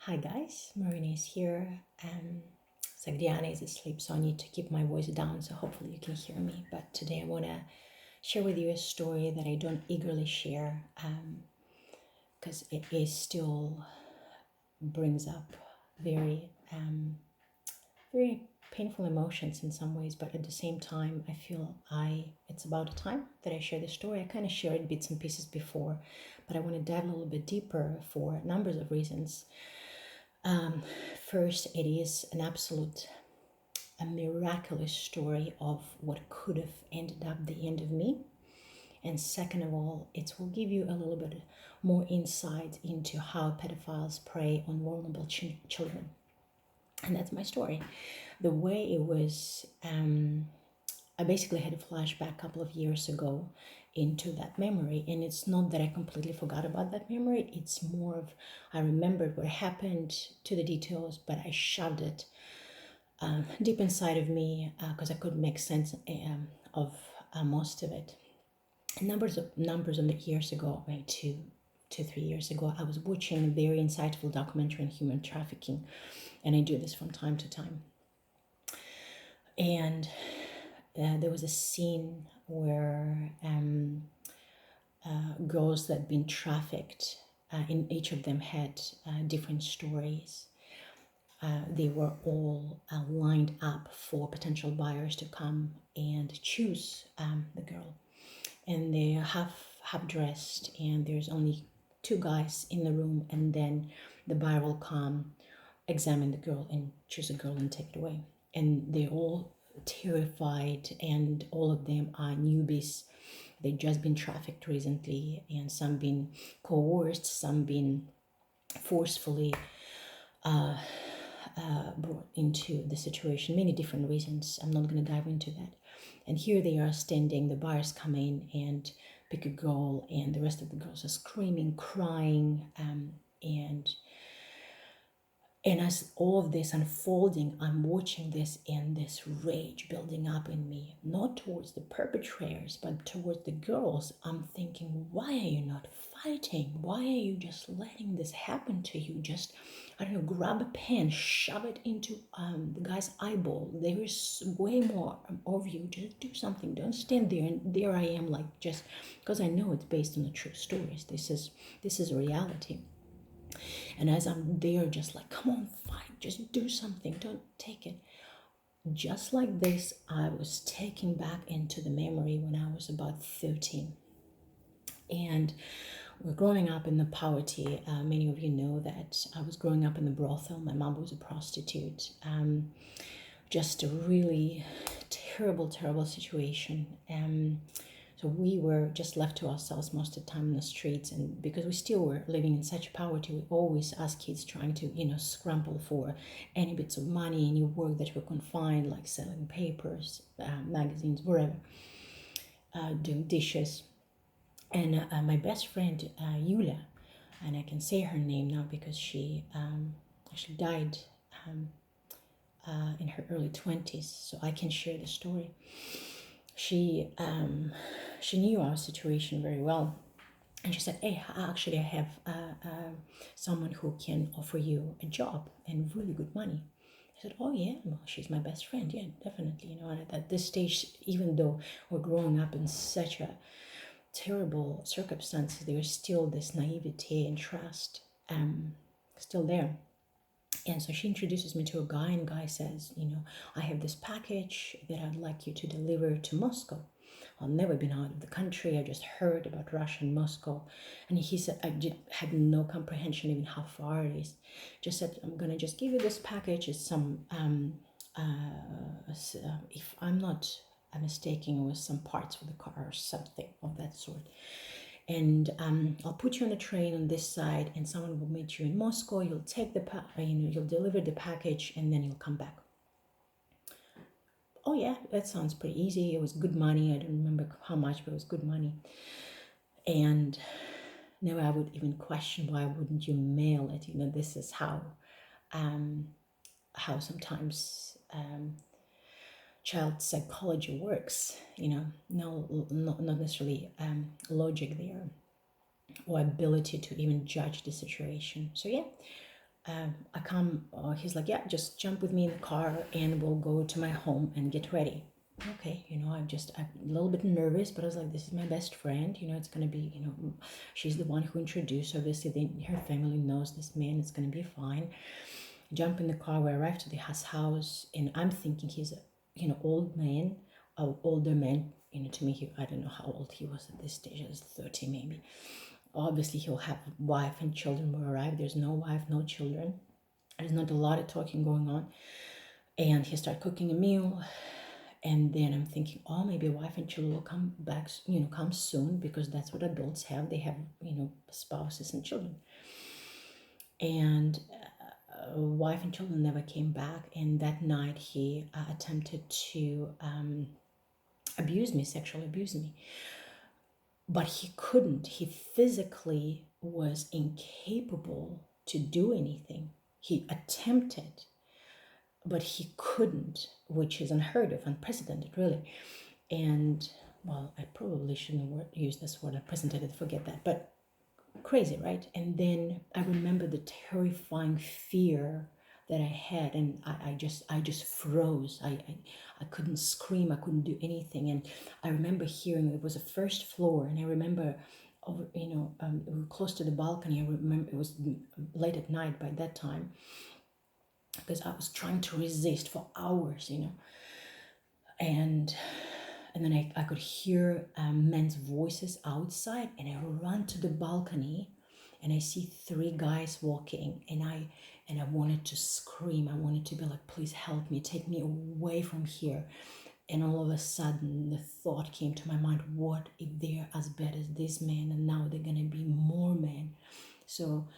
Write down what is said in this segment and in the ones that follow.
Hi guys, Marina is here. Sagdiana is asleep, so I need to keep my voice down, so hopefully you can hear me. But today I want to share with you a story that I don't eagerly share because it is still brings up very painful emotions in some ways, but at the same time I feel it's about time that I share this story. I kind of shared bits and pieces before, but I want to dive a little bit deeper for numbers of reasons. First, it is a miraculous story of what could have ended up the end of me. And second of all, it will give you a little bit more insight into how pedophiles prey on vulnerable children. And that's my story. The way it was, I basically had a flashback a couple of years ago into that memory, and it's not that I completely forgot about that memory. It's more of I remembered what happened to the details, but I shoved it deep inside of me because I couldn't make sense of most of it. Numbers of the years ago, maybe 3 years ago, I was watching a very insightful documentary on human trafficking, and I do this from time to time. And there was a scene where girls that had been trafficked, in each of them had different stories. They were all lined up for potential buyers to come and choose the girl. And they're half dressed, and there's only two guys in the room, and then the buyer will come, examine the girl, and choose a girl and take it away. And they're all terrified, and all of them are newbies. They've just been trafficked recently, and some been coerced, some been forcefully brought into the situation. Many different reasons. I'm not going to dive into that. And here they are standing. The buyers come in and pick a girl, and the rest of the girls are screaming, crying, and as all of this unfolding, I'm watching this and this rage building up in me, not towards the perpetrators, but towards the girls. I'm thinking, why are you not fighting? Why are you just letting this happen to you? Just, I don't know, grab a pen, shove it into the guy's eyeball. There is way more of you. Just do something. Don't stand there. And there I am, like, just because I know it's based on the true stories. This is reality. And as I'm there, just like, come on, fight, just do something, don't take it. Just like this, I was taken back into the memory when I was about 13. And we're growing up in the poverty. Many of you know that I was growing up in the brothel. My mom was a prostitute. Just a really terrible situation. So we were just left to ourselves most of the time in the streets, and because we still were living in such poverty, we always, as kids, trying to, scramble for any bits of money, any work that we could find, like selling papers, magazines, wherever, doing dishes. And my best friend, Yulia, and I can say her name now because she actually died in her early 20s, so I can share the story. She knew our situation very well, and she said, "Hey, actually, I have someone who can offer you a job and really good money." I said, "Oh yeah, well, she's my best friend. Yeah, definitely." And at this stage, even though we're growing up in such a terrible circumstances, there is still this naivety and trust still there. And so she introduces me to a guy, and guy says, "I have this package that I'd like you to deliver to Moscow. I've never been out of the country. I just heard about Russia and Moscow." And he said, had no comprehension even how far it is. Just said, "I'm going to just give you this package. It's some, if I'm not mistaken, it was some parts for the car or something of that sort. And I'll put you on a train on this side, and someone will meet you in Moscow. You'll take you'll deliver the package, and then you'll come back." Oh yeah, that sounds pretty easy. It was good money. I don't remember how much, but it was good money. And now I would even question, why wouldn't you mail it? This is how sometimes child psychology works. No, not necessarily logic there, or ability to even judge the situation. So yeah, I come, he's like, yeah, just jump with me in the car and we'll go to my home and get ready. Okay, I'm a little bit nervous, but I was like, this is my best friend, it's gonna be, she's the one who introduced, obviously her family knows this man, it's gonna be fine. Jump in the car, we arrive to the house, and I'm thinking he's a, old man, older man, to me, I don't know how old he was at this stage, I was 30 maybe. Obviously, he'll have wife and children will arrive. There's no wife, no children. There's not a lot of talking going on. And he started cooking a meal. And then I'm thinking, oh, maybe wife and children will come back, come soon, because that's what adults have. They have, spouses and children. And wife and children never came back. And that night he attempted to sexually abuse me. But he couldn't. He physically was incapable to do anything. He attempted, but he couldn't, which is unheard of, unprecedented, really. And, well, I probably shouldn't use this word, unprecedented, forget that, but crazy, right? And then I remember the terrifying fear that I had, and I just froze. I couldn't scream, I couldn't do anything. And I remember hearing, it was a first floor, and I remember over, we were close to the balcony. I remember it was late at night by that time, because I was trying to resist for hours, and then I could hear men's voices outside, and I ran to the balcony, and I see 3 guys walking, and I wanted to scream. I wanted to be like, please help me, take me away from here. And all of a sudden, the thought came to my mind, what if they're as bad as this man, and now they're gonna be more men? So,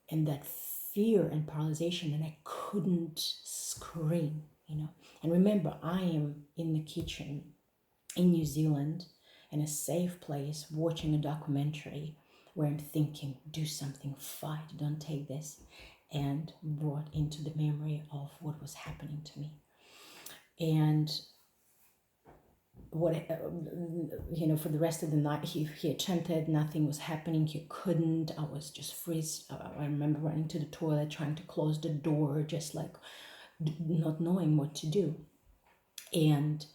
and that fear and paralyzation, and I couldn't scream, And remember, I am in the kitchen in New Zealand, in a safe place, watching a documentary where I'm thinking, do something, fight, don't take this, and brought into the memory of what was happening to me. And what for the rest of the night, he attempted, nothing was happening, he couldn't. I was just freeze. I remember running to the toilet, trying to close the door, just like not knowing what to do. And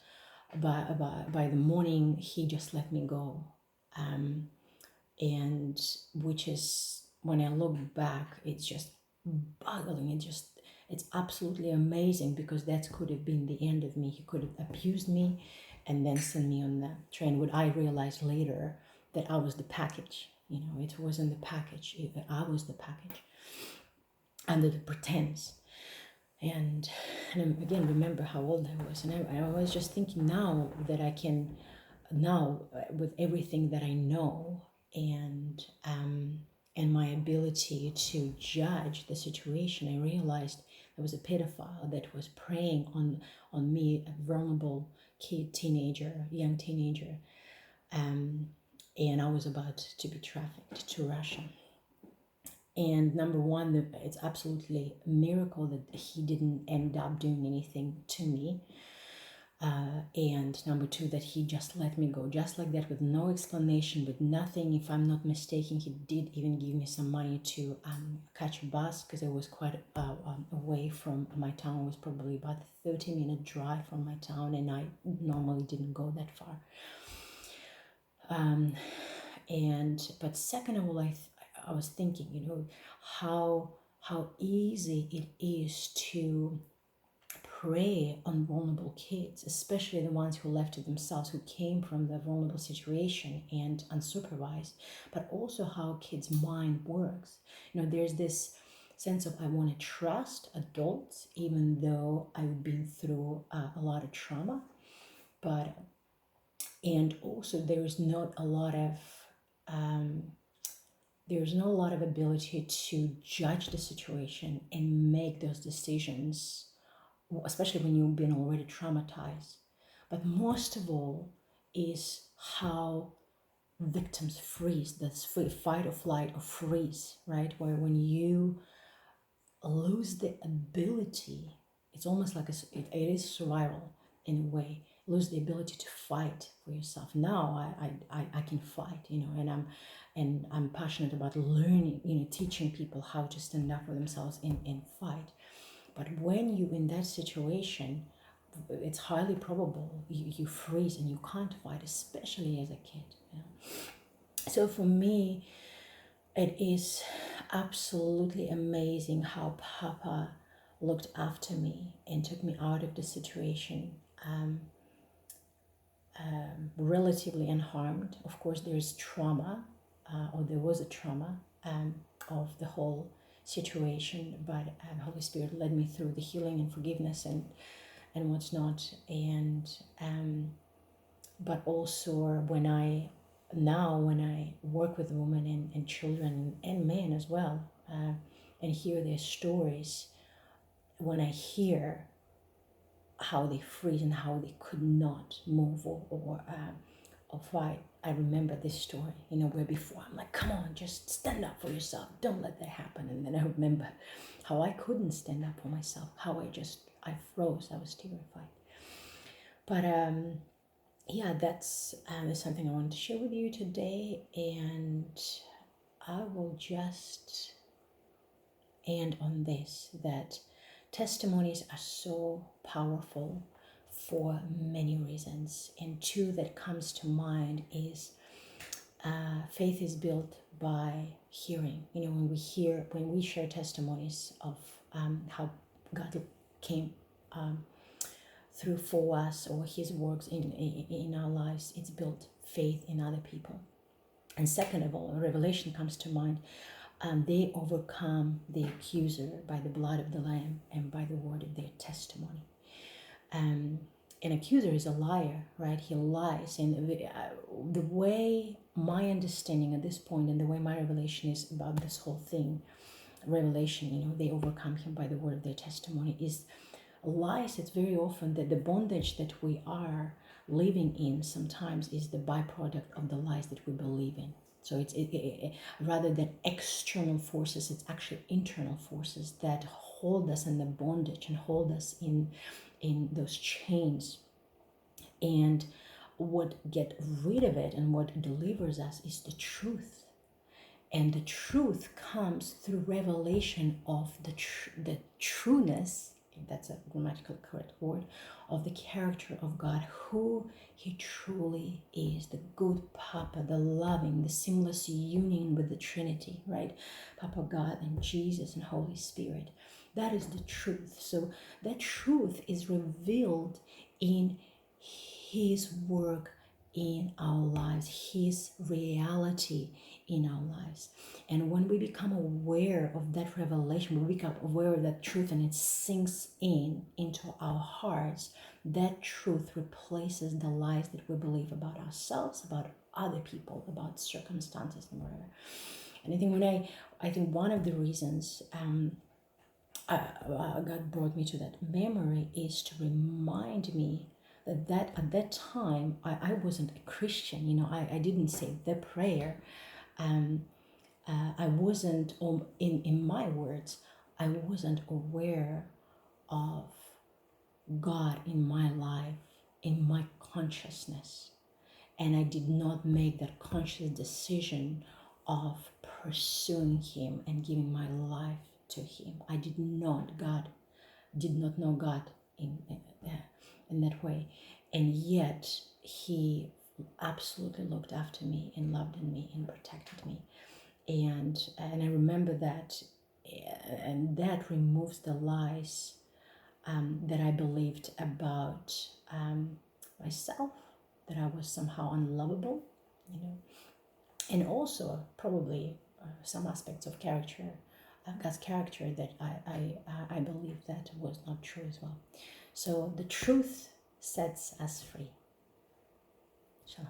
by the morning, he just let me go. And which is, when I look back, it's just boggling. It's absolutely amazing, because that could have been the end of me. He could have abused me and then sent me on the train. What I realized later, that I was the package. It wasn't the package. I was the package under the pretense. And again, remember how old I was. And I was just thinking, now that I can, with everything that I know, and my ability to judge the situation, I realized there was a pedophile that was preying on me, a vulnerable young teenager, and I was about to be trafficked to Russia. And number one, it's absolutely a miracle that he didn't end up doing anything to me. And number two, that he just let me go, just like that, with no explanation, with nothing. If I'm not mistaken, he did even give me some money to catch a bus, because it was quite away from my town. It was probably about a 30-minute drive from my town, and I normally didn't go that far. But second of all, I was thinking, how easy it is to prey on vulnerable kids, especially the ones who left to themselves, who came from the vulnerable situation and unsupervised, but also how kids' mind works. There's this sense of, I want to trust adults, even though I've been through a lot of trauma, and also there's not a lot of ability to judge the situation and make those decisions, especially when you've been already traumatized. But most of all is how victims freeze. That's fight or flight or freeze, right? Where when you lose the ability, it's almost like it is survival in a way. lose the ability to fight for yourself. Now I can fight, and I'm passionate about learning, teaching people how to stand up for themselves and fight. But when you're in that situation, it's highly probable you freeze and you can't fight, especially as a kid. So for me, it is absolutely amazing how Papa looked after me and took me out of the situation relatively unharmed. Of course, there's trauma, or there was a trauma of the whole situation, but Holy Spirit led me through the healing and forgiveness and what's not. And but also when I work with women and children and men as well, and hear their stories, when I hear how they freeze and how they could not move or fight, I remember this story, where before I'm like, come on, just stand up for yourself, don't let that happen. And then I remember how I couldn't stand up for myself, how I froze, I was terrified. But yeah, that's something I wanted to share with you today, and I will just end on this, that testimonies are so powerful for many reasons, and two that comes to mind is faith is built by hearing. When we share testimonies of how God came through for us, or his works in our lives, it's built faith in other people. And second of all, a revelation comes to mind. They overcome the accuser by the blood of the Lamb and by the word of their testimony. An accuser is a liar, right? He lies. And the way my understanding at this point and the way my revelation is about this whole thing, revelation, they overcome him by the word of their testimony, is lies. It's very often that the bondage that we are living in sometimes is the byproduct of the lies that we believe in. So it's rather than external forces, it's actually internal forces that hold us in the bondage and hold us in those chains. And what get rid of it and what delivers us is the truth. And the truth comes through revelation of the trueness, if that's a grammatically correct word, of the character of God, who he truly is, the good Papa, the loving, the seamless union with the Trinity, right? Papa God and Jesus and Holy Spirit. That is the truth. So that truth is revealed in his work in our lives, his reality in our lives. And when we become aware of that revelation, we become aware of that truth, and it sinks into our hearts, that truth replaces the lies that we believe about ourselves, about other people, about circumstances and whatever. And I think one of the reasons God brought me to that memory is to remind me that at that time I wasn't a Christian. I didn't say the prayer. I wasn't, in my words, I wasn't aware of God in my life, in my consciousness. And I did not make that conscious decision of pursuing him and giving my life to him. I did not know God in that way. And yet he absolutely looked after me and loved me and protected me. And I remember that, and that removes the lies that I believed about myself, that I was somehow unlovable, and also probably some aspects of character, God's character, that I believe that was not true as well. So the truth sets us free. Shalom.